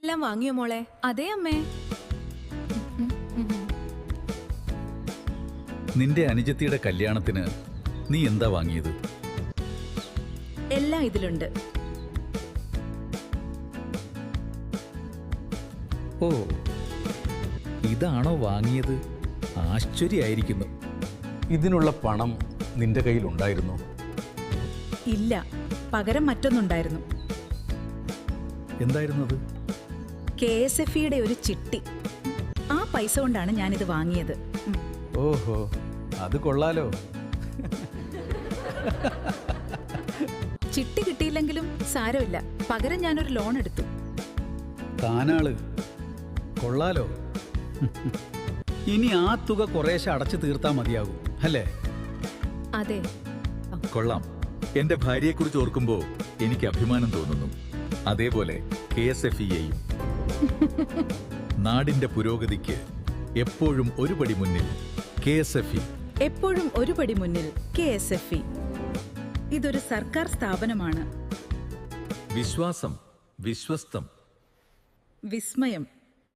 എല്ലാം വാങ്ങിയോ മോളെ? അതെ അമ്മേ. നിന്റെ അനുജത്തിയുടെ കല്യാണത്തിന് നീ എന്താ വാങ്ങിയത്? എല്ലാം ഇതിലുണ്ട്. ഓ, ഇതാണോ വാങ്ങിയത്? ആശ്ചര്യമായിരിക്കുന്നു. ഇതിനുള്ള പണം നിന്റെ കയ്യിലുണ്ടായിരുന്നോ? ഇല്ല, പകരം മറ്റൊന്നുണ്ടായിരുന്നു. എന്തായിരുന്നത്? KSFEയുടെ ഒരു ചിട്ടി. ആ പൈസ കൊണ്ടാണ് ഞാനിത് വാങ്ങിയത്. ഓഹോ, അത് കൊള്ളാലോ. ചിട്ടി കിട്ടിയില്ലെങ്കിലും സാരമില്ല, പകരം ഞാനൊരു ലോൺ എടുത്തു. താനാള് കൊള്ളാലോ. ഇനി ആ തുക കുറേശ്ശെ അടച്ചു തീർത്താ മതിയാകും അല്ലേ? അതെ. കൊള്ളാം. എന്റെ ഭാര്യയെക്കുറിച്ച് ഓർക്കുമ്പോൾ എനിക്ക് അഭിമാനം തോന്നുന്നു. അതേപോലെ KSFEയെയും. നാടിന്റെ പുരോഗതിക്ക് എപ്പോഴും ഒരു പടി മുന്നിൽ KSFE. എപ്പോഴും ഒരു പടി മുന്നിൽ KSFE. ഇതൊരു സർക്കാർ സ്ഥാപനമാണ്. വിശ്വാസം, വിശ്വസ്തം, വിസ്മയം.